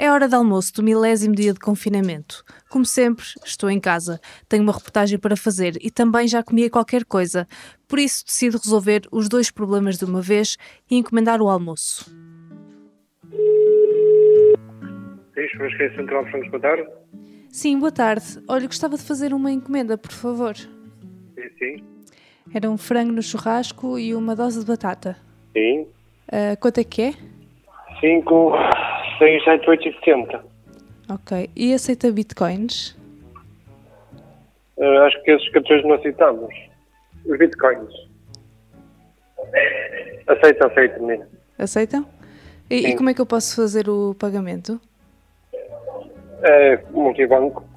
É hora de almoço do 10º dia de confinamento. Como sempre, estou em casa. Tenho uma reportagem para fazer e também já comia qualquer coisa. Por isso decido resolver os dois problemas de uma vez e encomendar o almoço. Churrasqueira Central de Francos, boa tarde. Sim, boa tarde. Olha, gostava de fazer uma encomenda, por favor. Sim. Era um frango no churrasco e uma dose de batata. Sim. Quanto é que é? 5, 6, 7, 8 e 70. Ok. E aceita bitcoins? Acho que esses cartões não aceitamos. Os bitcoins. Aceita, menina. Aceitam? E como é que eu posso fazer o pagamento? Multibanco.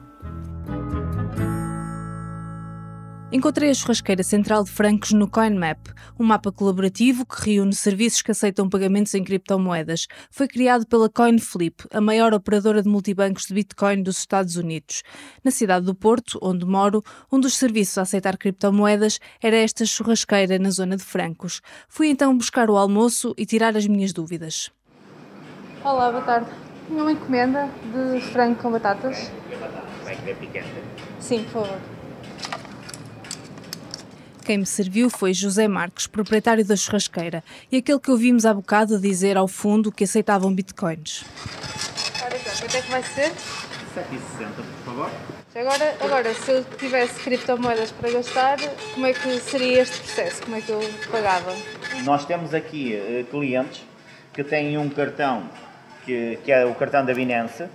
Encontrei a churrasqueira central de Francos no CoinMap, um mapa colaborativo que reúne serviços que aceitam pagamentos em criptomoedas. Foi criado pela CoinFlip, a maior operadora de multibancos de Bitcoin dos Estados Unidos. Na cidade do Porto, onde moro, um dos serviços a aceitar criptomoedas era esta churrasqueira na zona de Francos. Fui então buscar o almoço e tirar as minhas dúvidas. Olá, boa tarde. Tinha uma encomenda de frango com batatas. Vai querer picante? Sim, por favor. Quem me serviu foi José Marques, proprietário da churrasqueira, e aquele que ouvimos há bocado dizer ao fundo que aceitavam bitcoins. Ora então, quanto é que vai ser? 7,60, por favor. Agora, se eu tivesse criptomoedas para gastar, como é que seria este processo? Como é que eu pagava? Nós temos aqui clientes que têm um cartão que é o cartão da Binance,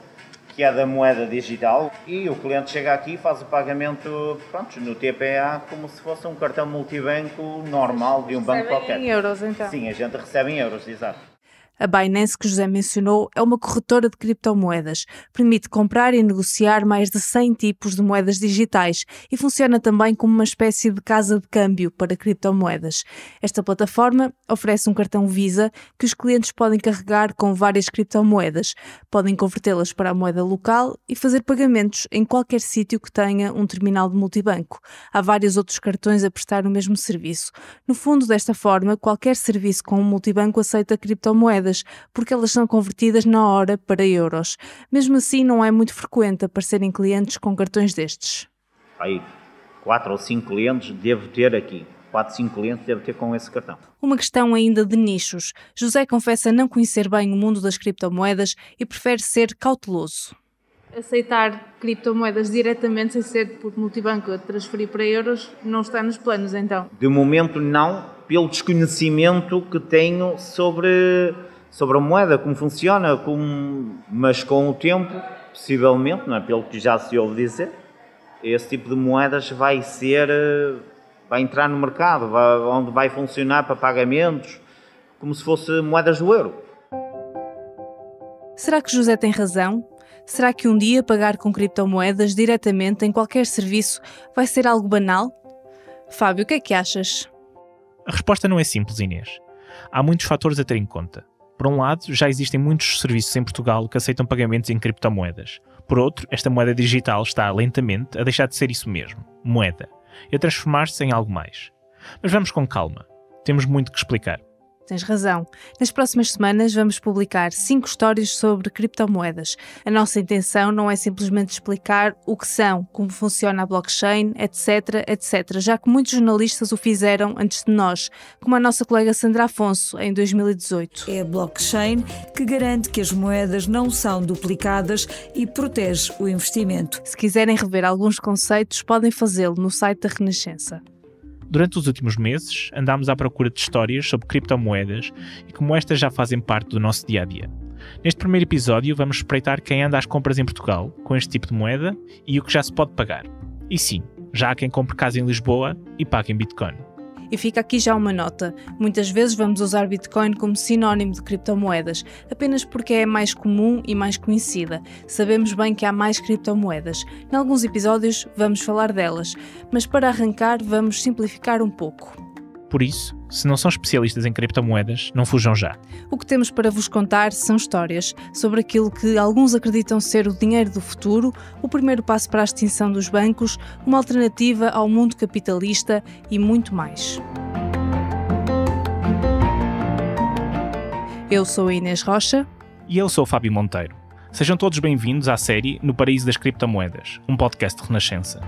que é da moeda digital, e o cliente chega aqui e faz o pagamento no TPA como se fosse um cartão multibanco normal de um banco qualquer. Em euros, então? Sim, a gente recebe em euros, exato. A Binance, que José mencionou, é uma corretora de criptomoedas. Permite comprar e negociar mais de 100 tipos de moedas digitais e funciona também como uma espécie de casa de câmbio para criptomoedas. Esta plataforma oferece um cartão Visa que os clientes podem carregar com várias criptomoedas. Podem convertê-las para a moeda local e fazer pagamentos em qualquer sítio que tenha um terminal de multibanco. Há vários outros cartões a prestar o mesmo serviço. No fundo, desta forma, qualquer serviço com um multibanco aceita criptomoedas, porque elas são convertidas na hora para euros. Mesmo assim, não é muito frequente aparecerem clientes com cartões destes. Aí, 4 ou 5 clientes devo ter aqui. 4, 5 clientes devo ter com esse cartão. Uma questão ainda de nichos. José confessa não conhecer bem o mundo das criptomoedas e prefere ser cauteloso. Aceitar criptomoedas diretamente, sem ser por multibanco, a transferir para euros, não está nos planos, então? De momento não, pelo desconhecimento que tenho sobre a moeda, como funciona, mas com o tempo, possivelmente, não é? Pelo que já se ouve dizer, esse tipo de moedas vai entrar no mercado, onde vai funcionar para pagamentos, como se fosse moedas do euro. Será que José tem razão? Será que um dia pagar com criptomoedas diretamente em qualquer serviço vai ser algo banal? Fábio, o que é que achas? A resposta não é simples, Inês. Há muitos fatores a ter em conta. Por um lado, já existem muitos serviços em Portugal que aceitam pagamentos em criptomoedas. Por outro, esta moeda digital está lentamente a deixar de ser isso mesmo, moeda, e a transformar-se em algo mais. Mas vamos com calma. Temos muito que explicar. Tens razão. Nas próximas semanas vamos publicar 5 histórias sobre criptomoedas. A nossa intenção não é simplesmente explicar o que são, como funciona a blockchain, etc, já que muitos jornalistas o fizeram antes de nós, como a nossa colega Sandra Afonso, em 2018. É a blockchain que garante que as moedas não são duplicadas e protege o investimento. Se quiserem rever alguns conceitos, podem fazê-lo no site da Renascença. Durante os últimos meses, andámos à procura de histórias sobre criptomoedas e como estas já fazem parte do nosso dia-a-dia. Neste primeiro episódio, vamos espreitar quem anda às compras em Portugal com este tipo de moeda e o que já se pode pagar. E sim, já há quem compre casa em Lisboa e pague em Bitcoin. E fica aqui já uma nota. Muitas vezes vamos usar Bitcoin como sinónimo de criptomoedas, apenas porque é mais comum e mais conhecida. Sabemos bem que há mais criptomoedas. Em alguns episódios vamos falar delas, mas para arrancar vamos simplificar um pouco. Por isso, se não são especialistas em criptomoedas, não fujam já. O que temos para vos contar são histórias sobre aquilo que alguns acreditam ser o dinheiro do futuro, o primeiro passo para a extinção dos bancos, uma alternativa ao mundo capitalista e muito mais. Eu sou a Inês Rocha. E eu sou o Fábio Monteiro. Sejam todos bem-vindos à série No Paraíso das Criptomoedas, um podcast de Renascença.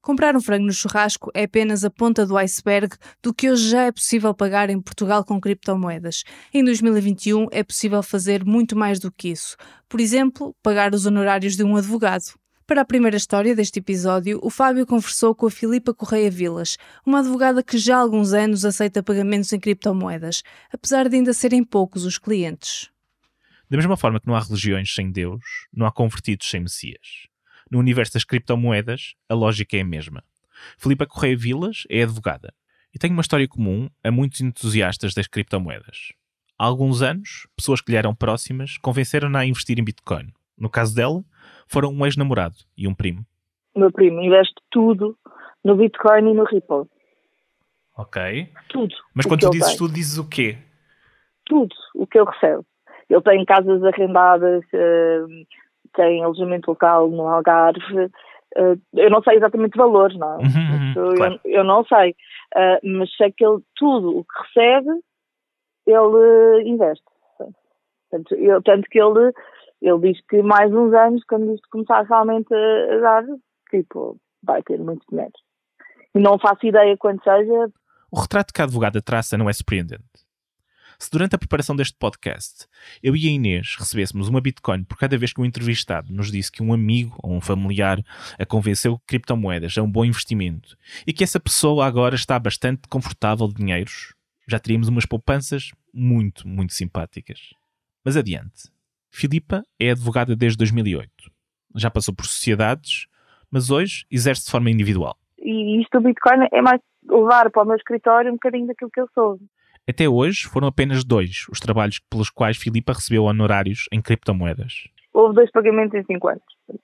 Comprar um frango no churrasco é apenas a ponta do iceberg do que hoje já é possível pagar em Portugal com criptomoedas. Em 2021 é possível fazer muito mais do que isso. Por exemplo, pagar os honorários de um advogado. Para a primeira história deste episódio, o Fábio conversou com a Filipa Correia Vilas, uma advogada que já há alguns anos aceita pagamentos em criptomoedas, apesar de ainda serem poucos os clientes. Da mesma forma que não há religiões sem Deus, não há convertidos sem Messias. No universo das criptomoedas, a lógica é a mesma. Filipa Correia Vilas é advogada e tem uma história comum a muitos entusiastas das criptomoedas. Há alguns anos, pessoas que lhe eram próximas convenceram-na a investir em Bitcoin. No caso dela, foram um ex-namorado e um primo. O meu primo investe tudo no Bitcoin e no Ripple. Ok. Tudo. Mas quando tu dizes tudo, dizes o quê? Tudo o que eu recebo. Ele tem casas arrendadas, tem alojamento local no Algarve. Eu não sei exatamente valores, não. Claro. Eu não sei. Mas sei que ele, tudo o que recebe, ele investe. Tanto que ele diz que mais uns anos, quando isto começar realmente a dar, tipo, vai ter muito dinheiro. E não faço ideia quando seja. O retrato que a advogada traça não é surpreendente. Se durante a preparação deste podcast eu e a Inês recebêssemos uma Bitcoin por cada vez que um entrevistado nos disse que um amigo ou um familiar a convenceu que criptomoedas é um bom investimento e que essa pessoa agora está bastante confortável de dinheiros, já teríamos umas poupanças muito, muito simpáticas. Mas adiante. Filipa é advogada desde 2008. Já passou por sociedades, mas hoje exerce de forma individual. E isto do Bitcoin é mais levar para o meu escritório um bocadinho daquilo que eu sou. Até hoje foram apenas 2 os trabalhos pelos quais Filipa recebeu honorários em criptomoedas. Houve 2 pagamentos em 5 anos.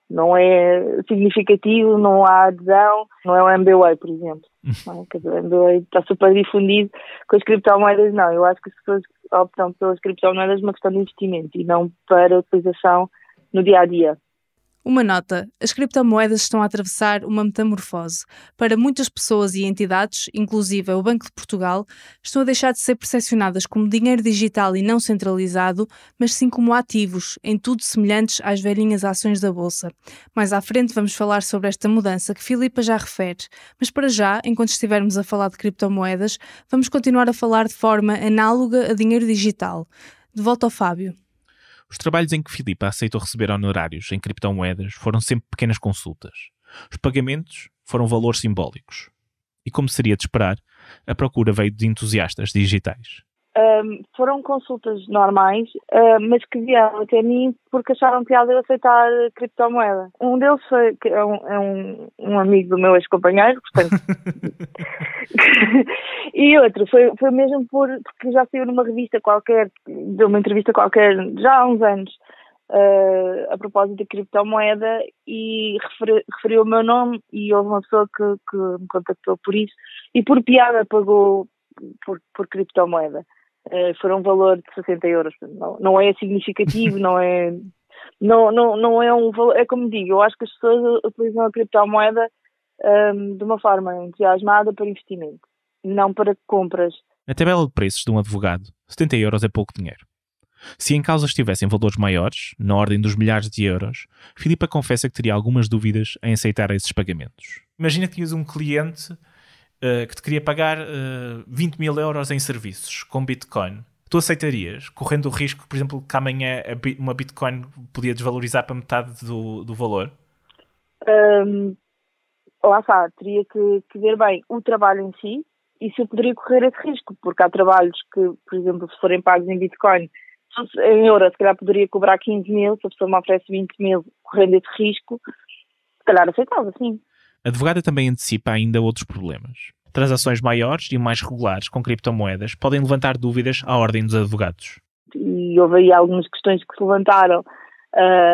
Não é significativo, não há adesão, não é o MBWay, por exemplo. Não, quer dizer, o MBWay está super difundido, com as criptomoedas não. Eu acho que as pessoas optam pelas criptomoedas uma questão de investimento e não para utilização no dia-a-dia. Uma nota: as criptomoedas estão a atravessar uma metamorfose. Para muitas pessoas e entidades, inclusive o Banco de Portugal, estão a deixar de ser percepcionadas como dinheiro digital e não centralizado, mas sim como ativos, em tudo semelhantes às velhinhas ações da Bolsa. Mais à frente vamos falar sobre esta mudança que Filipa já refere, mas para já, enquanto estivermos a falar de criptomoedas, vamos continuar a falar de forma análoga a dinheiro digital. De volta ao Fábio. Os trabalhos em que Filipa aceitou receber honorários em criptomoedas foram sempre pequenas consultas. Os pagamentos foram valores simbólicos. E como seria de esperar, a procura veio de entusiastas digitais. Foram consultas normais, mas que vieram até mim porque acharam piada eu aceitar criptomoeda. Um deles é um amigo do meu ex-companheiro, portanto... E outro foi mesmo porque já saiu numa revista qualquer, deu uma entrevista qualquer, já há uns anos, a propósito da criptomoeda e referiu o meu nome e houve uma pessoa que me contactou por isso e por piada pagou por criptomoeda. Foram um valor de 60 euros. Não é significativo, não é um valor. É como digo, eu acho que as pessoas utilizam a criptomoeda de uma forma entusiasmada para investimento, não para compras. Na tabela de preços de um advogado, 70 euros é pouco dinheiro. Se em causa estivessem valores maiores, na ordem dos milhares de euros, Filipa confessa que teria algumas dúvidas em aceitar esses pagamentos. Imagina que tinhas um cliente que te queria pagar 20 mil euros em serviços com Bitcoin. Tu aceitarias, correndo o risco, por exemplo, que amanhã uma Bitcoin podia desvalorizar para metade do valor? Lá está, teria que ver bem o trabalho em si e se eu poderia correr esse risco, porque há trabalhos que, por exemplo, se forem pagos em Bitcoin, em euros, se calhar poderia cobrar 15 mil, se a pessoa me oferece 20 mil correndo esse risco, se calhar aceitava, sim. A advogada também antecipa ainda outros problemas. Transações maiores e mais regulares com criptomoedas podem levantar dúvidas à ordem dos advogados. E houve aí algumas questões que se levantaram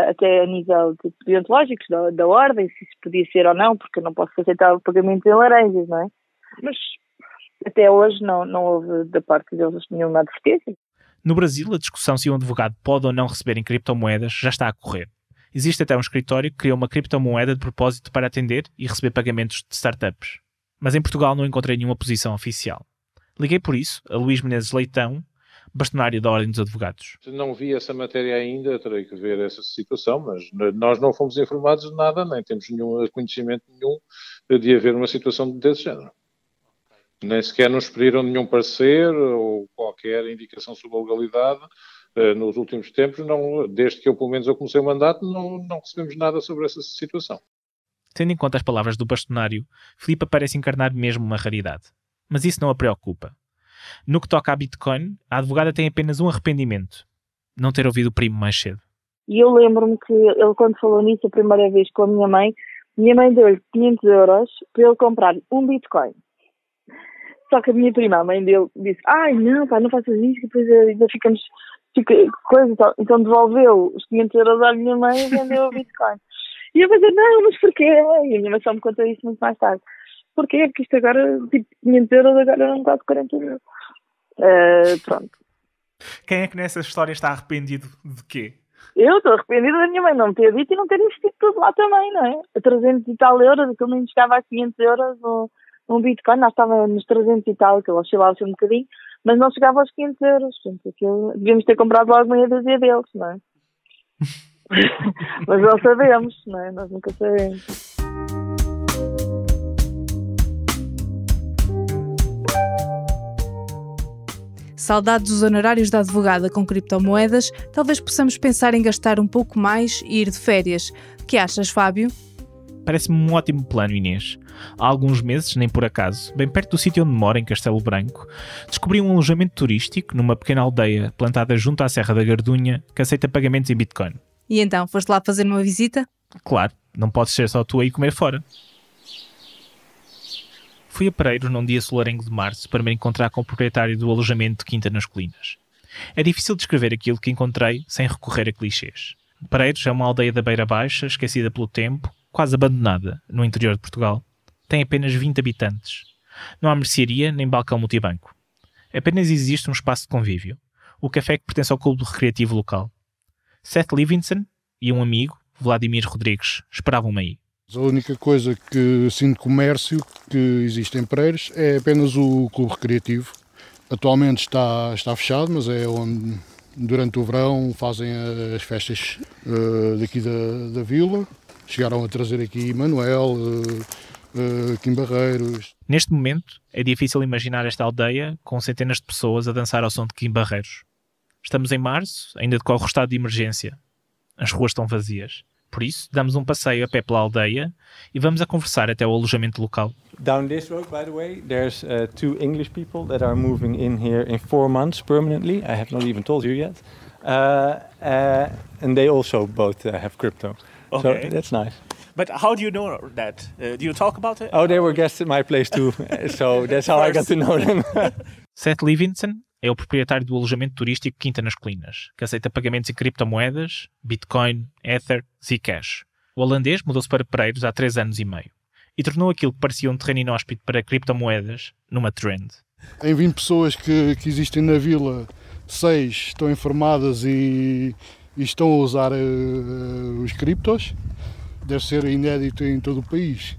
até a nível de deontológicos da ordem, se isso podia ser ou não, porque eu não posso aceitar o pagamento em laranjas, não é? Mas até hoje não houve da parte deles nenhuma advertência. No Brasil, a discussão se um advogado pode ou não receber em criptomoedas já está a correr. Existe até um escritório que criou uma criptomoeda de propósito para atender e receber pagamentos de startups. Mas em Portugal não encontrei nenhuma posição oficial. Liguei por isso a Luís Menezes Leitão, bastonário da Ordem dos Advogados. Não vi essa matéria ainda, terei que ver essa situação, mas nós não fomos informados de nada, nem temos nenhum conhecimento nenhum de haver uma situação desse género. Nem sequer nos pediram nenhum parecer ou qualquer indicação sobre a legalidade. Nos últimos tempos, desde que pelo menos eu comecei o mandato, não recebemos nada sobre essa situação. Tendo em conta as palavras do bastonário, Filipa parece encarnar mesmo uma raridade. Mas isso não a preocupa. No que toca a Bitcoin, a advogada tem apenas um arrependimento: não ter ouvido o primo mais cedo. E eu lembro-me que ele, quando falou nisso a primeira vez com a minha mãe deu-lhe 500 euros para ele comprar um Bitcoin. Só que a minha prima, a mãe dele, disse: ai não, pá, não faças isso, que depois ainda ficamos... coisa, então devolveu os 500 euros à minha mãe e vendeu o Bitcoin. E eu pensei: não, mas porquê? E a minha mãe só me contou isso muito mais tarde. Porquê? Porque isto agora, tipo, 500 euros agora não está de 40 mil. Pronto. Quem é que nessa história está arrependido de quê? Eu estou arrependida da minha mãe não me ter dito e não ter investido tudo lá também, não é? A 300 e tal euros, aquilo nem chegava a 500 euros num Bitcoin, nós estávamos nos 300 e tal, que ele oscilava um bocadinho, mas não chegava aos 500 euros. Portanto, aquilo, devíamos ter comprado logo meia dúzia deles, não é? Mas não sabemos, não é? Nós nunca sabemos. Saudades dos honorários da advogada com criptomoedas, talvez possamos pensar em gastar um pouco mais e ir de férias. O que achas, Fábio? Parece-me um ótimo plano, Inês. Há alguns meses, nem por acaso, bem perto do sítio onde moro, em Castelo Branco, descobri um alojamento turístico numa pequena aldeia plantada junto à Serra da Gardunha que aceita pagamentos em Bitcoin. E então, foste lá fazer uma visita? Claro, não podes ser só tu aí comer fora. Fui a Pereiro num dia solarengo de março para me encontrar com o proprietário do alojamento de Quinta nas Colinas. É difícil descrever aquilo que encontrei sem recorrer a clichês. Pereiros é uma aldeia da Beira Baixa, esquecida pelo tempo, quase abandonada, no interior de Portugal. Tem apenas 20 habitantes. Não há mercearia nem balcão multibanco. Apenas existe um espaço de convívio, o café que pertence ao clube recreativo local. Seth Levinson e um amigo, Vladimir Rodrigues, esperavam-me aí. A única coisa que, assim, de comércio que existe em Pereiros é apenas o clube recreativo. Atualmente está fechado, mas é onde durante o verão fazem as festas daqui da vila. Chegaram a trazer aqui Manuel, Kim Barreiros. Neste momento é difícil imaginar esta aldeia com centenas de pessoas a dançar ao som de Kim Barreiros. Estamos em março, ainda decorre o estado de emergência. As ruas estão vazias. Por isso, damos um passeio a pé pela aldeia e vamos a conversar até o alojamento local. Down this road, by the way, there's 2 English people that are moving in here in 4 months permanently. I have not even told you yet. And they also both have crypto. Okay. So that's nice. But how do you know that? Do you talk about it? Oh, they were guests at my place too. So that's how I got to know them. Seth Levinson é o proprietário do alojamento turístico Quinta nas Colinas, que aceita pagamentos em criptomoedas, Bitcoin, Ether, Zcash. O holandês mudou-se para Pereiros há 3 anos e meio e tornou aquilo que parecia um terreno inóspito para criptomoedas numa trend. Em 20 pessoas que existem na vila, 6 estão informadas e estão a usar os criptos. Deve ser inédito em todo o país,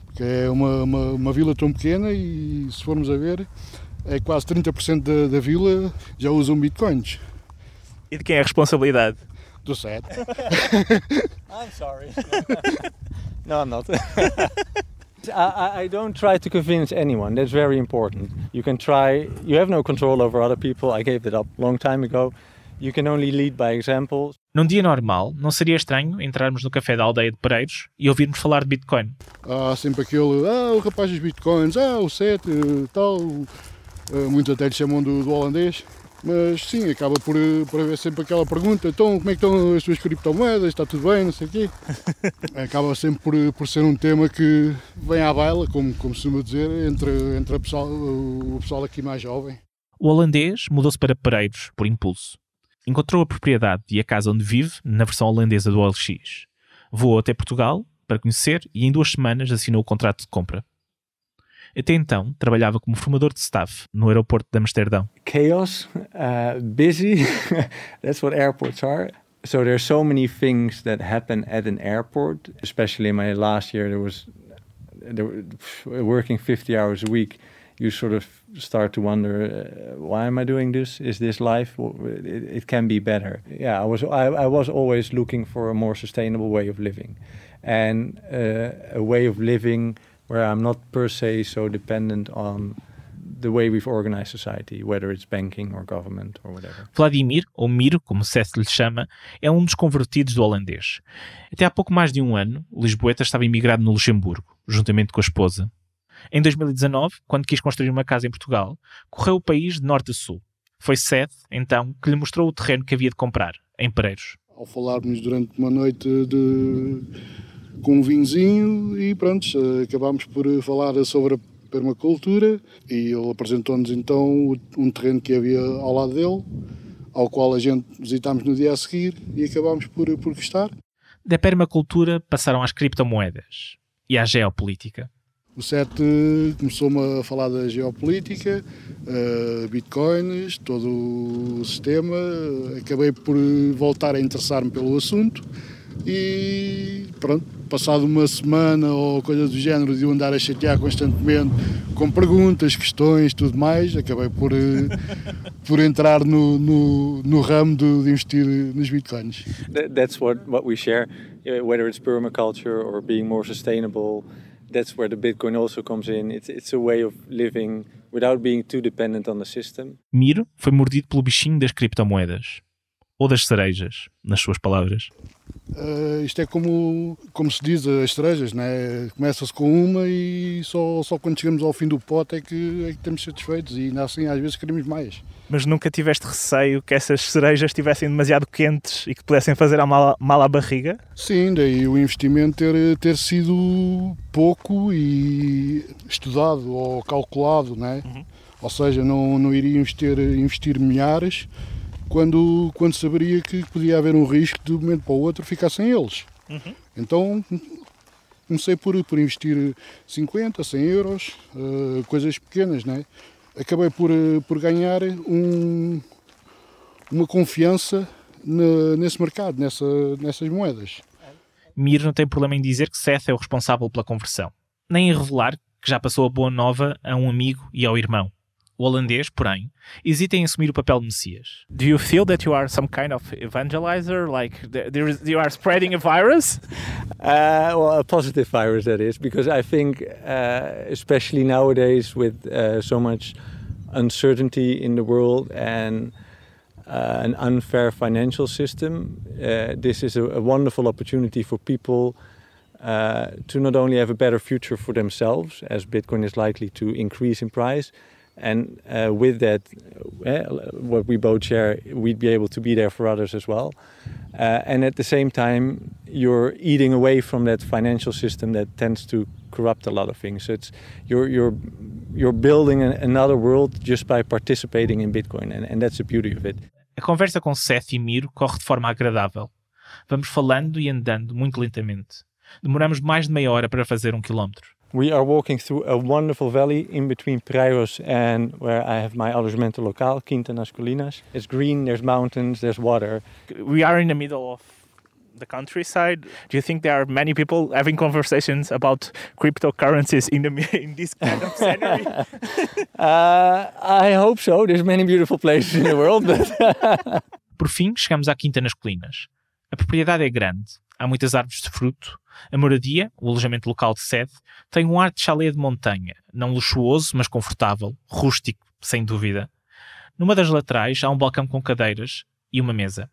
porque é uma vila tão pequena e, se formos a ver, é quase 30% da vila já usam bitcoins. E de quem é a responsabilidade? Do Seth. I'm sorry. No, I'm not. I don't try to convince anyone. That's very important. You can try. You have no control over other people. I gave that up a long time ago. You can only lead by example. Num dia normal, não seria estranho entrarmos no café da aldeia de Pereiros e ouvirmos falar de Bitcoin. Há sempre aquele, o rapaz dos Bitcoins, o Seth, tal. Muitos até lhe chamam do holandês. Mas sim, acaba por haver sempre aquela pergunta: então, como é que estão as suas criptomoedas? Está tudo bem? Não sei o quê. Acaba sempre por ser um tema que vem à baila, como costuma dizer, entre o pessoal aqui mais jovem. O holandês mudou-se para Pereiros por impulso. Encontrou a propriedade e a casa onde vive na versão holandesa do OLX. Voou até Portugal para conhecer e em 2 semanas assinou o contrato de compra. Até então, trabalhava como formador de staff no aeroporto de Amsterdão. Chaos, busy, that's what airports are. So there's so many things that happen at an airport, especially in my last year, working 50 hours a week, you sort of start to wonder, why am I doing this? Is this life? It can be better. Yeah, I was always looking for a more sustainable way of living, and a way of living where I'm not per se so dependent on the way we've organized society, whether it's banking or government or whatever. Vladimir, ou Miro, como Seth lhe chama, é um dos convertidos do holandês. Até há pouco mais de um ano, o lisboeta estava imigrado no Luxemburgo, juntamente com a esposa. Em 2019, quando quis construir uma casa em Portugal, correu o país de norte a sul. Foi Seth, então, que lhe mostrou o terreno que havia de comprar, em Pereiros. Ao falarmos durante uma noite com um vinhozinho e pronto, acabámos por falar sobre a permacultura e ele apresentou-nos então um terreno que havia ao lado dele, ao qual a gente visitámos no dia a seguir e acabámos por gostar. Da permacultura passaram às criptomoedas e à geopolítica. O Seth começou-me a falar da geopolítica, bitcoins, todo o sistema. Acabei por voltar a interessar-me pelo assunto e pronto, passado uma semana ou coisa do género de eu andar a chatear constantemente com perguntas, questões, tudo mais, acabei por entrar no ramo de investir nos bitcoins. That's what we share, whether it's permaculture or being more sustainable. That's where the Bitcoin also comes in. It's a way of living without being too dependent on the system. Miro foi mordido pelo bichinho das criptomoedas. Ou das cerejas, nas suas palavras. Isto é como se diz as cerejas, né? Começa-se com uma e só quando chegamos ao fim do pote é que estamos satisfeitos e ainda assim às vezes queremos mais. Mas nunca tiveste receio que essas cerejas estivessem demasiado quentes e que pudessem fazer mal à barriga? Sim, daí o investimento ter sido pouco e estudado ou calculado, né? Uhum. Ou seja, não iria investir milhares quando saberia que podia haver um risco de um momento para o outro ficar sem eles. Uhum. Então comecei por investir 50, 100 euros, coisas pequenas, né? Acabei por ganhar uma confiança nesse mercado, nessas moedas. Mir não tem problema em dizer que Seth é o responsável pela conversão, nem em revelar que já passou a boa nova a um amigo e ao irmão. O holandês, porém, hesita em assumir o papel de Messias. Do you feel that you are some kind of evangelizer, like you are spreading a virus? Well, a positive virus, that is, because I think, especially nowadays with so much uncertainty in the world and an unfair financial system, this is a wonderful opportunity for people to not only have a better future for themselves, as Bitcoin is likely to increase in price, and with that, what we both share, we'd be able to be there for others as well. And at the same time, you're eating away from that financial system that tends to corrupt a lot of things. So it's you're building another world just by participating in Bitcoin, and that's the beauty of it. A conversa com Seth e Miro corre de forma agradável. Vamos falando e andando muito lentamente. Demoramos mais de meia hora para fazer 1 quilómetro. We are walking through a wonderful valley in between Pereiros and where I have my alojamento local, Quinta nas Colinas. It's green, there's mountains, there's water. We are in the middle of the countryside. Do you think there are many people having conversations about cryptocurrencies in this kind of scenery? I hope so. There's many beautiful places in the world. But Por fim, chegamos à Quinta nas Colinas. A propriedade é grande, há muitas árvores de fruto. A moradia, o alojamento local de Seth, tem um ar de chalé de montanha, não luxuoso, mas confortável, rústico, sem dúvida. Numa das laterais há um balcão com cadeiras e uma mesa.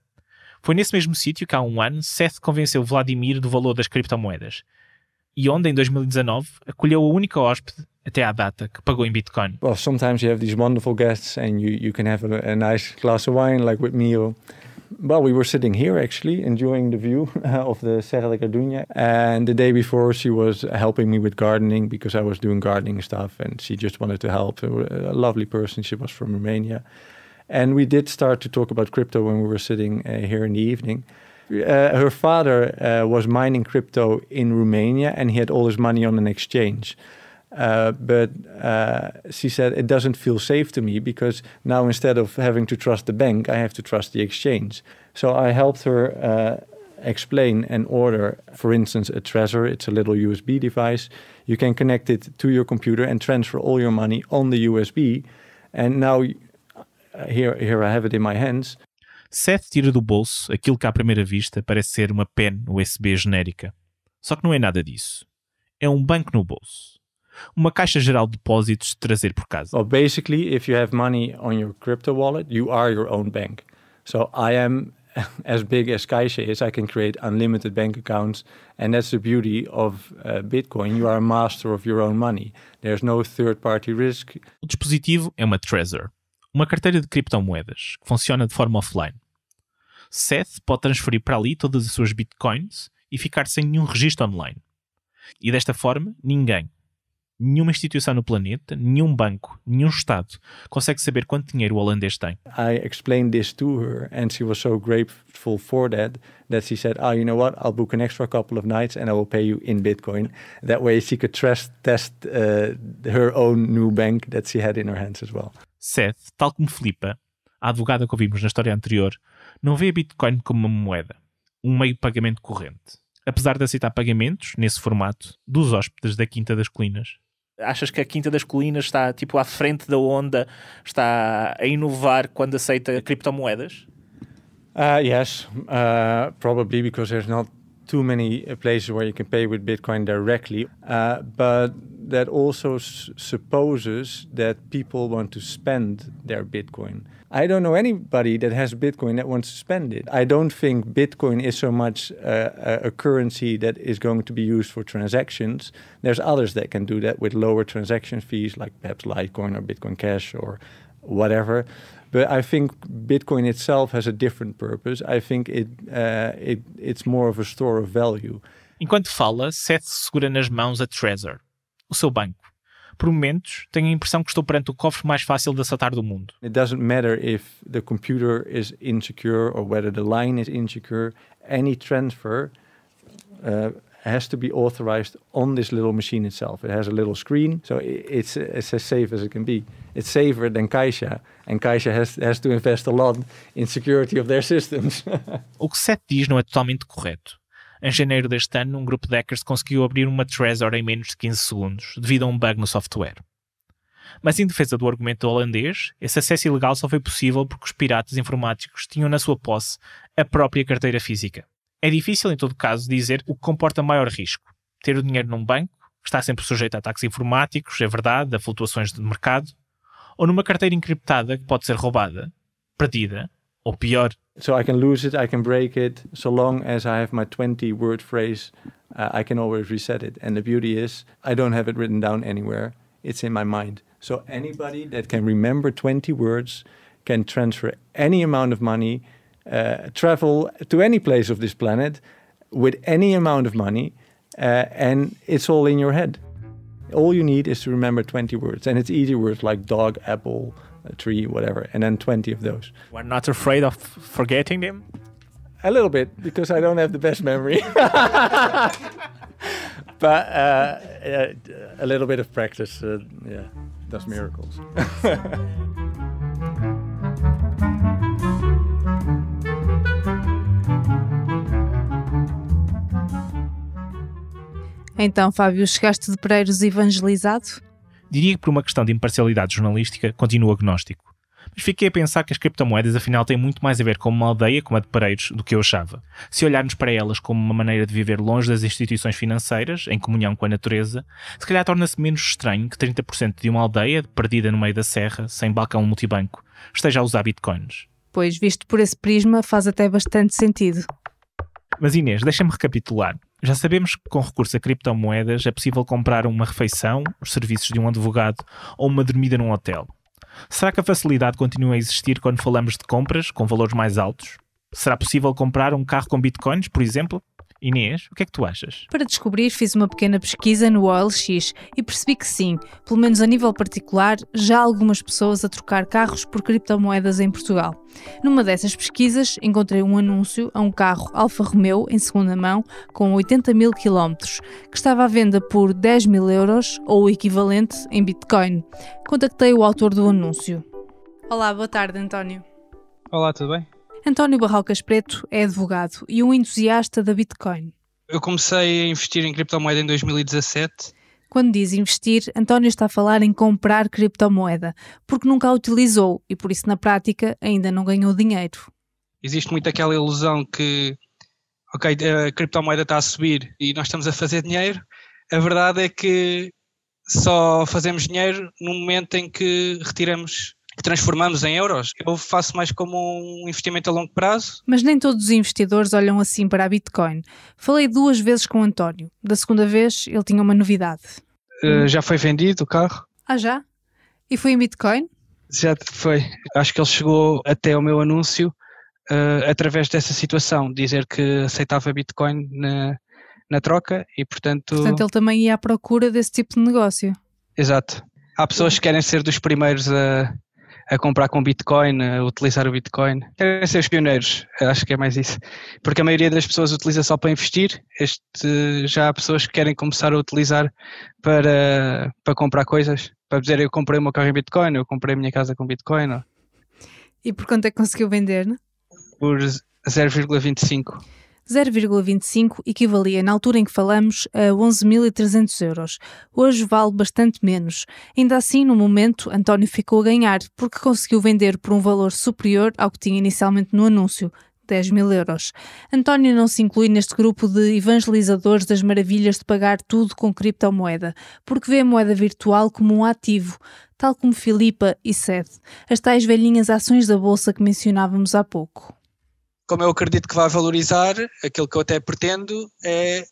Foi nesse mesmo sítio que há um ano Seth convenceu Vladimir do valor das criptomoedas e onde, em 2019, acolheu a única hóspede, até à data, que pagou em Bitcoin. Well, sometimes you have these wonderful guests and you can have a nice glass of wine, like with me. Well, we were sitting here actually, enjoying the view of the Serra da Gadunha. And the day before, she was helping me with gardening because I was doing gardening stuff, and she just wanted to help. A lovely person. She was from Romania, and we did start to talk about crypto when we were sitting here in the evening. Her father was mining crypto in Romania, and he had all his money on an exchange. But she said, it doesn't feel safe to me because now instead of having to trust the bank, I have to trust the exchange. So I helped her explain and order, for instance, a Trezor. It's a little USB device. You can connect it to your computer and transfer all your money on the USB. And now, here I have it in my hands. Seth tira do bolso aquilo que à primeira vista parece ser uma pen USB genérica. Só que não é nada disso. É um banco no bolso. Uma caixa geral de depósitos de trazer por casa. Well, basically, if you have money on your crypto wallet, you are your own bank. So I am as big as Caixa is. I can create unlimited bank accounts, and that's the beauty of Bitcoin. You are a master of your own money. There's no third-party risk. O dispositivo é uma Trezor, uma carteira de criptomoedas que funciona de forma offline. Seth pode transferir para ali todas as suas Bitcoins e ficar sem nenhum registro online. E desta forma, nenhuma instituição no planeta, nenhum banco, nenhum Estado consegue saber quanto dinheiro o holandês tem. I explained this to her and she was so grateful for that she said, you know what, I'll book an extra couple of nights and I will pay you in Bitcoin. That way she could test her own new bank that she had in her hands as well. Seth, tal como Filipa, a advogada que ouvimos na história anterior, não vê a Bitcoin como uma moeda, um meio de pagamento corrente. Apesar de aceitar pagamentos, nesse formato, dos hóspedes da Quinta das Colinas. Achas que a Quinta das Colinas está à frente da onda, está a inovar quando aceita criptomoedas? Yes, probably because there's not too many places where you can pay with Bitcoin directly. But that also supposes that people want to spend their Bitcoin. I don't know anybody that has Bitcoin that wants to spend it. I don't think Bitcoin is so much a currency that is going to be used for transactions. There's others that can do that with lower transaction fees, like perhaps Litecoin or Bitcoin Cash or whatever. But I think Bitcoin itself has a different purpose. I think it's more of a store of value. Enquanto fala, Seth segura nas mãos a Trezor, o seu banco. Por momentos, tenho a impressão que estou perante o cofre mais fácil de assaltar do mundo. It doesn't matter if the computer is insecure or whether the line is insecure. Any transfer has to be authorized on this little machine itself. It has a little screen, so it's as safe as it can be. It's safer than Caixa, and Caixa has to invest a lot in security of their systems. O que Seth diz não é totalmente correto. Em janeiro deste ano, um grupo de hackers conseguiu abrir uma Trezor em menos de 15 segundos, devido a um bug no software. Mas em defesa do argumento holandês, esse acesso ilegal só foi possível porque os piratas informáticos tinham na sua posse a própria carteira física. É difícil, em todo caso, dizer o que comporta maior risco. Ter o dinheiro num banco, que está sempre sujeito a ataques informáticos, é verdade, a flutuações de mercado, ou numa carteira encriptada que pode ser roubada, perdida, ou pior. So I can lose it, I can break it. So long as I have my 20-word phrase, I can always reset it. And the beauty is, I don't have it written down anywhere. It's in my mind. So anybody that can remember 20 words can transfer any amount of money, travel to any place of this planet with any amount of money, and it's all in your head. All you need is to remember 20 words. And it's easy words like dog, apple, a tree, whatever, and then 20 of those. We're not afraid of forgetting them? A little bit, because I don't have the best memory. But a little bit of practice, does miracles. Então, Fábio, chegaste de Pereiros evangelizado? Diria que por uma questão de imparcialidade jornalística continuo agnóstico. Mas fiquei a pensar que as criptomoedas afinal têm muito mais a ver com uma aldeia como a de Pereiros do que eu achava. Se olharmos para elas como uma maneira de viver longe das instituições financeiras, em comunhão com a natureza, se calhar torna-se menos estranho que 30% de uma aldeia perdida no meio da serra, sem balcão multibanco, esteja a usar bitcoins. Pois, visto por esse prisma, faz até bastante sentido. Mas Inês, deixa-me recapitular. Já sabemos que com recurso a criptomoedas é possível comprar uma refeição, os serviços de um advogado ou uma dormida num hotel. Será que a facilidade continua a existir quando falamos de compras com valores mais altos? Será possível comprar um carro com bitcoins, por exemplo? Inês, o que é que tu achas? Para descobrir, fiz uma pequena pesquisa no OLX e percebi que sim, pelo menos a nível particular, já há algumas pessoas a trocar carros por criptomoedas em Portugal. Numa dessas pesquisas, encontrei um anúncio a um carro Alfa Romeo em segunda mão com 80 mil quilómetros, que estava à venda por 10 mil euros ou o equivalente em Bitcoin. Contactei o autor do anúncio. Olá, boa tarde, António. Olá, tudo bem? António Barrocas Preto é advogado e um entusiasta da Bitcoin. Eu comecei a investir em criptomoeda em 2017. Quando diz investir, António está a falar em comprar criptomoeda, porque nunca a utilizou e por isso na prática ainda não ganhou dinheiro. Existe muito aquela ilusão que, a criptomoeda está a subir e nós estamos a fazer dinheiro. A verdade é que só fazemos dinheiro no momento em que transformamos em euros. Eu faço mais como um investimento a longo prazo. Mas nem todos os investidores olham assim para a Bitcoin. Falei 2 vezes com o António. Da segunda vez, ele tinha uma novidade. Já foi vendido o carro. Ah, já? E foi em Bitcoin? Já foi. Acho que ele chegou até ao meu anúncio através dessa situação, dizer que aceitava Bitcoin na troca e, portanto... Portanto, ele também ia à procura desse tipo de negócio. Exato. Há pessoas que querem ser dos primeiros a comprar com Bitcoin, a utilizar o Bitcoin. Querem ser os pioneiros, acho que é mais isso. Porque a maioria das pessoas utiliza só para investir. Já há pessoas que querem começar a utilizar para comprar coisas. Para dizer, eu comprei o meu carro em Bitcoin, eu comprei a minha casa com Bitcoin. Ou... E por quanto é que conseguiu vender, né? Por 0,25. 0,25 equivalia, na altura em que falamos, a 11.300 euros. Hoje vale bastante menos. Ainda assim, no momento, António ficou a ganhar, porque conseguiu vender por um valor superior ao que tinha inicialmente no anúncio, 10.000 euros. António não se inclui neste grupo de evangelizadores das maravilhas de pagar tudo com criptomoeda, porque vê a moeda virtual como um ativo, tal como Filipa e Sede, as tais velhinhas ações da bolsa que mencionávamos há pouco. Como eu acredito que vai valorizar, aquilo que eu até pretendo é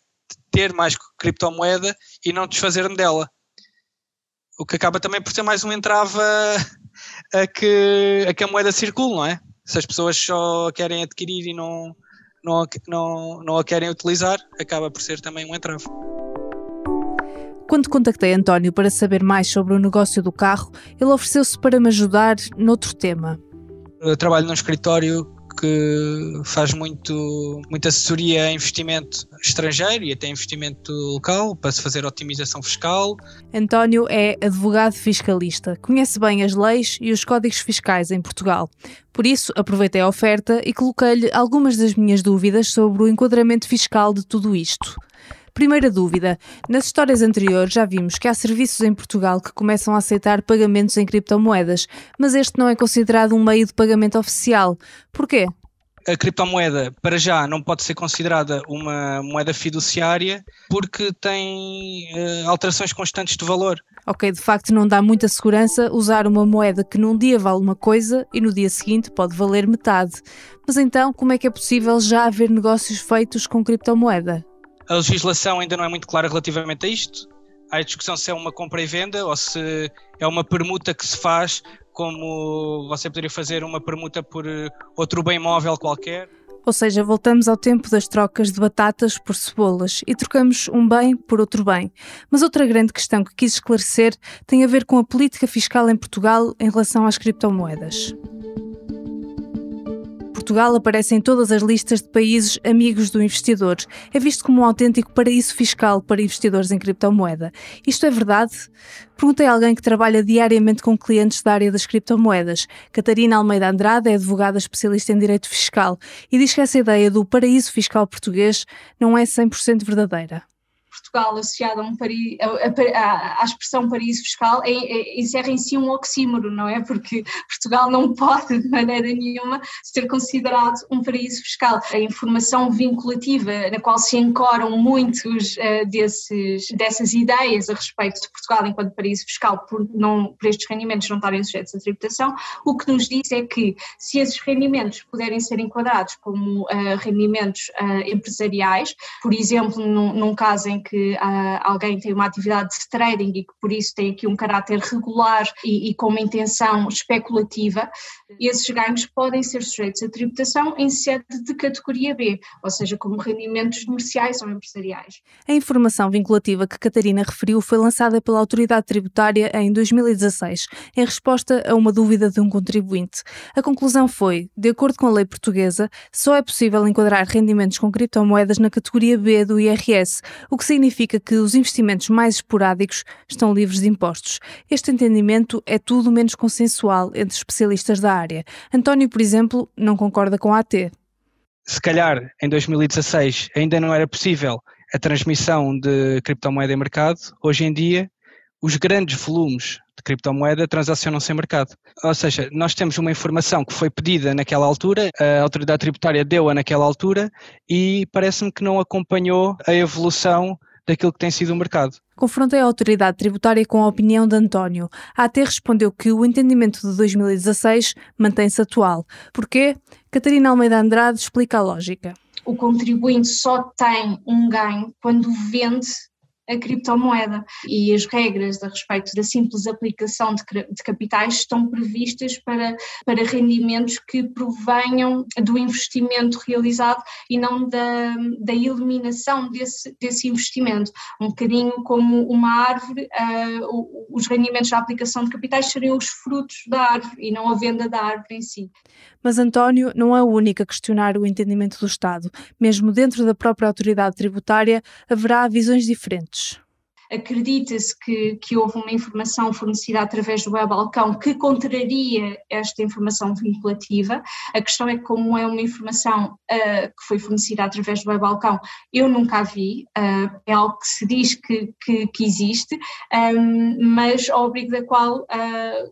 ter mais criptomoeda e não desfazer-me dela. O que acaba também por ser mais um entrave a que a moeda circule, não é? Se as pessoas só a querem adquirir e não a querem utilizar, acaba por ser também um entrave. Quando contactei António para saber mais sobre o negócio do carro, ele ofereceu-se para me ajudar noutro tema. Eu trabalho num escritório que faz muita assessoria a investimento estrangeiro e até investimento local para se fazer otimização fiscal. António é advogado fiscalista, conhece bem as leis e os códigos fiscais em Portugal. Por isso, aproveitei a oferta e coloquei-lhe algumas das minhas dúvidas sobre o enquadramento fiscal de tudo isto. Primeira dúvida. Nas histórias anteriores já vimos que há serviços em Portugal que começam a aceitar pagamentos em criptomoedas, mas este não é considerado um meio de pagamento oficial. Porquê? A criptomoeda, para já, não pode ser considerada uma moeda fiduciária porque tem alterações constantes de valor. Ok, de facto não dá muita segurança usar uma moeda que num dia vale uma coisa e no dia seguinte pode valer metade. Mas então, como é que é possível já haver negócios feitos com criptomoeda? A legislação ainda não é muito clara relativamente a isto. Há a discussão se é uma compra e venda ou se é uma permuta que se faz, como você poderia fazer uma permuta por outro bem móvel qualquer. Ou seja, voltamos ao tempo das trocas de batatas por cebolas e trocamos um bem por outro bem. Mas outra grande questão que quis esclarecer tem a ver com a política fiscal em Portugal em relação às criptomoedas. Portugal aparece em todas as listas de países amigos do investidor. É visto como um autêntico paraíso fiscal para investidores em criptomoeda. Isto é verdade? Perguntei a alguém que trabalha diariamente com clientes da área das criptomoedas. Catarina Almeida Andrade é advogada especialista em direito fiscal e diz que essa ideia do paraíso fiscal português não é 100% verdadeira. Portugal associado à expressão paraíso fiscal encerra em si um oxímoro, não é? Porque Portugal não pode de maneira nenhuma ser considerado um paraíso fiscal. A informação vinculativa na qual se ancoram muitos dessas ideias a respeito de Portugal enquanto paraíso fiscal por estes rendimentos não estarem sujeitos à tributação, o que nos diz é que se esses rendimentos puderem ser enquadrados como rendimentos empresariais, por exemplo, num caso em que alguém tem uma atividade de trading e que por isso tem aqui um caráter regular e com uma intenção especulativa, esses ganhos podem ser sujeitos à tributação em sede de categoria B, ou seja, como rendimentos comerciais ou empresariais. A informação vinculativa que Catarina referiu foi lançada pela Autoridade Tributária em 2016, em resposta a uma dúvida de um contribuinte. A conclusão foi, de acordo com a lei portuguesa, só é possível enquadrar rendimentos com criptomoedas na categoria B do IRS, o que significa que os investimentos mais esporádicos estão livres de impostos. Este entendimento é tudo menos consensual entre especialistas da área. António, por exemplo, não concorda com a AT. Se calhar, em 2016, ainda não era possível a transmissão de criptomoeda em mercado. Hoje em dia, os grandes volumes de criptomoeda transacionam-se em mercado. Ou seja, nós temos uma informação que foi pedida naquela altura, a autoridade tributária deu-a naquela altura e parece-me que não acompanhou a evolução daquilo que tem sido o mercado. Confrontei a autoridade tributária com a opinião de António. A AT respondeu que o entendimento de 2016 mantém-se atual. Porquê? Catarina Almeida Andrade explica a lógica. O contribuinte só tem um ganho quando vende a criptomoeda e as regras a respeito da simples aplicação de capitais estão previstas para rendimentos que provenham do investimento realizado e não da eliminação desse investimento. Um bocadinho como uma árvore, os rendimentos da aplicação de capitais seriam os frutos da árvore e não a venda da árvore em si. Mas António não é o único a questionar o entendimento do Estado. Mesmo dentro da própria autoridade tributária haverá visões diferentes. Acredita-se que houve uma informação fornecida através do web-balcão que contraria esta informação vinculativa. A questão é que, como é uma informação que foi fornecida através do web-balcão, eu nunca a vi, é algo que se diz que existe, mas ao abrigo da qual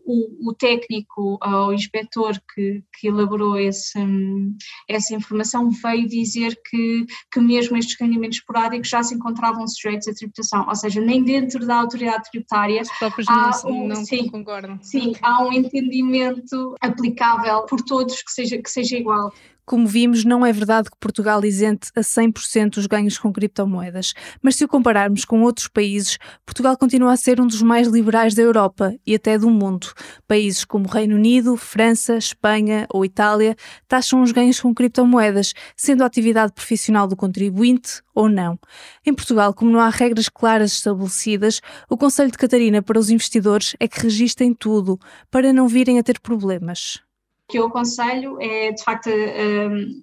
o técnico, o inspetor que elaborou essa informação veio dizer que mesmo estes rendimentos esporádicos já se encontravam sujeitos à tributação, ou seja, nem dentro da autoridade tributária os próprios não concordam. Sim, há um entendimento aplicável por todos que seja igual. Como vimos, não é verdade que Portugal isente a 100% os ganhos com criptomoedas, mas se o compararmos com outros países, Portugal continua a ser um dos mais liberais da Europa e até do mundo. Países como Reino Unido, França, Espanha ou Itália taxam os ganhos com criptomoedas, sendo a atividade profissional do contribuinte ou não. Em Portugal, como não há regras claras estabelecidas, o conselho de Catarina para os investidores é que registem tudo, para não virem a ter problemas. O que eu aconselho é, de facto,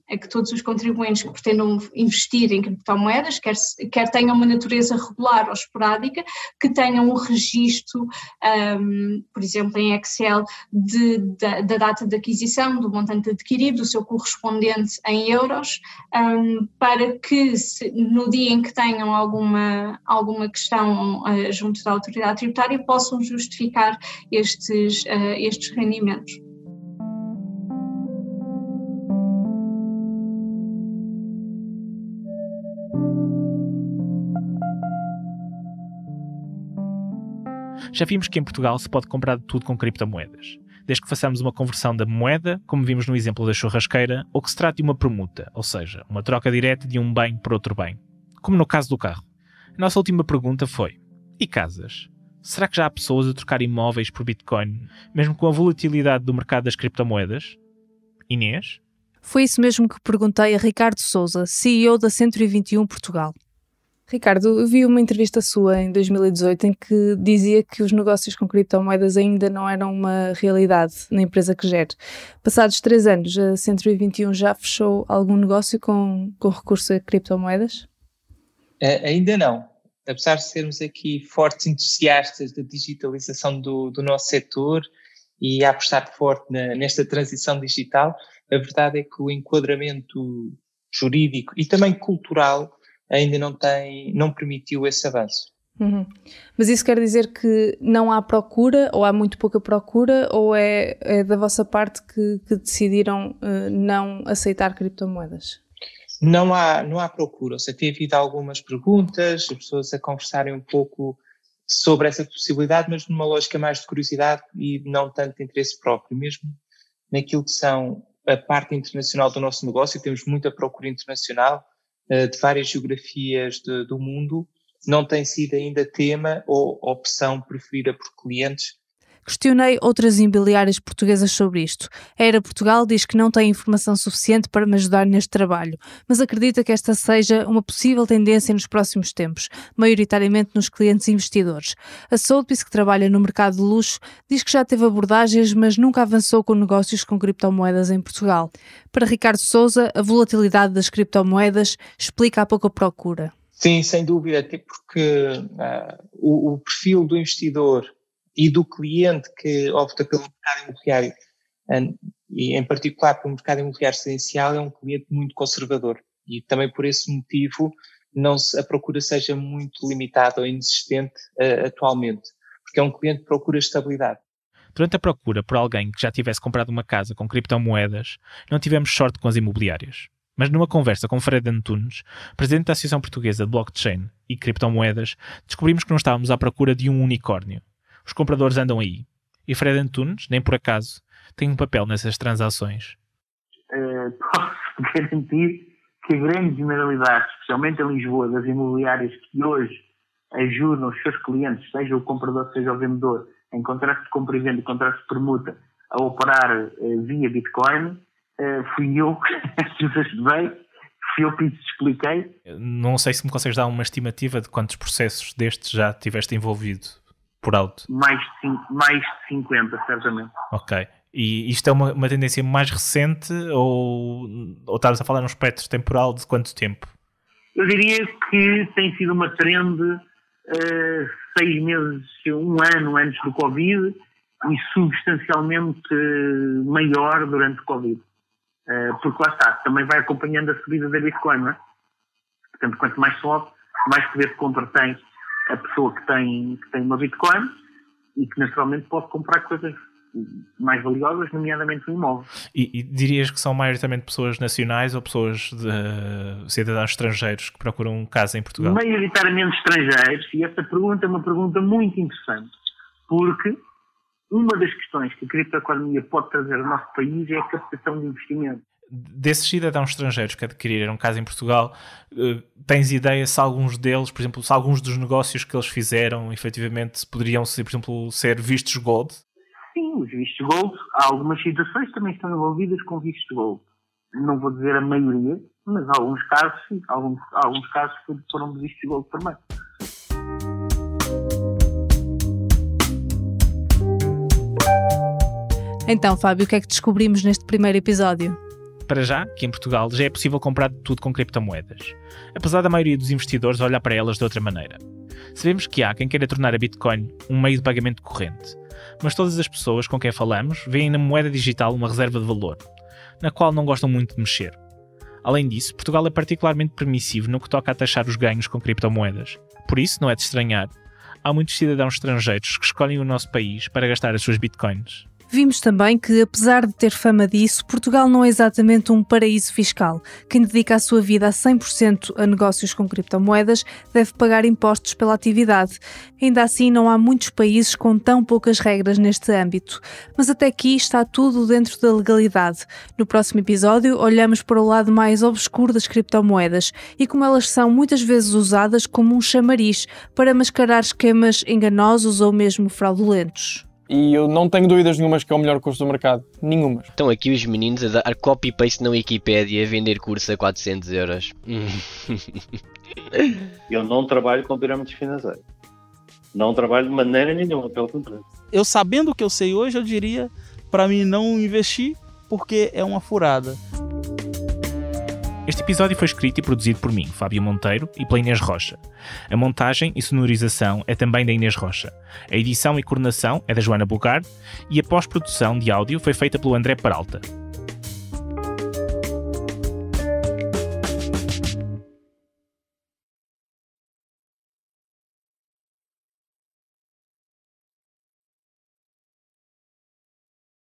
a que todos os contribuintes que pretendam investir em criptomoedas, quer tenham uma natureza regular ou esporádica, que tenham um registro, por exemplo, em Excel, da data de aquisição, do montante adquirido, do seu correspondente em euros, para que no dia em que tenham alguma questão junto da autoridade tributária possam justificar estes rendimentos. Já vimos que em Portugal se pode comprar tudo com criptomoedas, desde que façamos uma conversão da moeda, como vimos no exemplo da churrasqueira, ou que se trate de uma permuta, ou seja, uma troca direta de um bem por outro bem, como no caso do carro. A nossa última pergunta foi: e casas? Será que já há pessoas a trocar imóveis por Bitcoin, mesmo com a volatilidade do mercado das criptomoedas? Inês? Foi isso mesmo que perguntei a Ricardo Sousa, CEO da 121 Portugal. Ricardo, eu vi uma entrevista sua em 2018 em que dizia que os negócios com criptomoedas ainda não eram uma realidade na empresa que gere. Passados 3 anos, a 121 já fechou algum negócio com recurso a criptomoedas? Ainda não. Apesar de sermos aqui fortes entusiastas da digitalização do nosso setor e a apostar forte nesta transição digital, a verdade é que o enquadramento jurídico e também cultural ainda não permitiu esse avanço. Uhum. Mas isso quer dizer que não há procura, ou há muito pouca procura, ou é da vossa parte que decidiram não aceitar criptomoedas? Não há procura, ou seja, tem havido algumas perguntas, as pessoas a conversarem um pouco sobre essa possibilidade, mas numa lógica mais de curiosidade e não tanto de interesse próprio, mesmo naquilo que são a parte internacional do nosso negócio. Temos muita procura internacional, de várias geografias do mundo, não tem sido ainda tema ou opção preferida por clientes. Questionei outras imobiliárias portuguesas sobre isto. A Era Portugal diz que não tem informação suficiente para me ajudar neste trabalho, mas acredita que esta seja uma possível tendência nos próximos tempos, maioritariamente nos clientes investidores. A Sotheby's, que trabalha no mercado de luxo, diz que já teve abordagens, mas nunca avançou com negócios com criptomoedas em Portugal. Para Ricardo Sousa, a volatilidade das criptomoedas explica a pouca procura. Sim, sem dúvida, até porque o perfil do investidor e do cliente que opta pelo mercado imobiliário, e em particular pelo mercado imobiliário residencial, é um cliente muito conservador. E também por esse motivo a procura seja muito limitada ou inexistente atualmente, porque é um cliente que procura estabilidade. Durante a procura por alguém que já tivesse comprado uma casa com criptomoedas, não tivemos sorte com as imobiliárias. Mas numa conversa com Fred Antunes, presidente da Associação Portuguesa de Blockchain e Criptomoedas, descobrimos que não estávamos à procura de um unicórnio. Os compradores andam aí. E Fred Antunes, nem por acaso, tem um papel nessas transações. Posso garantir que a grande generalidade, especialmente em Lisboa, das imobiliárias que hoje ajudam os seus clientes, seja o comprador, seja o vendedor, em contratos de compra e venda e contratos de permuta, a operar via Bitcoin, fui eu que os ajudei, fui eu que lhes expliquei. Não sei se me consegues dar uma estimativa de quantos processos destes já tiveste envolvido por alto. Mais de 50, certamente. Ok. E isto é uma tendência mais recente ou estás a falar num espectro temporal de quanto tempo? Eu diria que tem sido uma trend 6 meses, 1 ano antes do Covid e substancialmente maior durante o Covid. Porque lá está, também vai acompanhando a subida da Bitcoin, não é? Portanto, quanto mais sobe, mais poder de compra tem a pessoa que tem uma Bitcoin e que naturalmente pode comprar coisas mais valiosas, nomeadamente um imóvel. E dirias que são maioritariamente pessoas nacionais ou pessoas de cidadãos estrangeiros que procuram casa em Portugal? Maioritariamente estrangeiros, e esta pergunta é uma pergunta muito interessante, porque uma das questões que a criptoeconomia pode trazer ao nosso país é a captação de investimento. Desses cidadãos estrangeiros que adquiriram casa em Portugal, tens ideia se alguns deles, por exemplo, se alguns dos negócios que eles fizeram, efetivamente, poderiam ser, por exemplo, ser vistos gold? Sim, os vistos gold, há algumas situações que também estão envolvidas com vistos gold. Não vou dizer a maioria, mas alguns casos, sim, alguns casos foram de vistos gold também. Então, Fábio, o que é que descobrimos neste primeiro episódio? Para já, que em Portugal já é possível comprar tudo com criptomoedas, apesar da maioria dos investidores olhar para elas de outra maneira. Sabemos que há quem queira tornar a Bitcoin um meio de pagamento corrente, mas todas as pessoas com quem falamos veem na moeda digital uma reserva de valor, na qual não gostam muito de mexer. Além disso, Portugal é particularmente permissivo no que toca a taxar os ganhos com criptomoedas. Por isso, não é de estranhar, há muitos cidadãos estrangeiros que escolhem o nosso país para gastar as suas Bitcoins. Vimos também que, apesar de ter fama disso, Portugal não é exatamente um paraíso fiscal. Quem dedica a sua vida a 100% a negócios com criptomoedas deve pagar impostos pela atividade. Ainda assim, não há muitos países com tão poucas regras neste âmbito. Mas até aqui está tudo dentro da legalidade. No próximo episódio, olhamos para o lado mais obscuro das criptomoedas e como elas são muitas vezes usadas como um chamariz para mascarar esquemas enganosos ou mesmo fraudulentos. E eu não tenho dúvidas nenhumas que é o melhor curso do mercado. Nenhumas. Estão aqui os meninos a dar copy-paste na Wikipédia a vender curso a 400 euros. Eu não trabalho com pirâmides financeiras. Não trabalho de maneira nenhuma, pelo contrário. Eu sabendo o que eu sei hoje, eu diria para mim não investir porque é uma furada. Este episódio foi escrito e produzido por mim, Fábio Monteiro, e pela Inês Rocha. A montagem e sonorização é também da Inês Rocha. A edição e coordenação é da Joana Bugard e a pós-produção de áudio foi feita pelo André Peralta.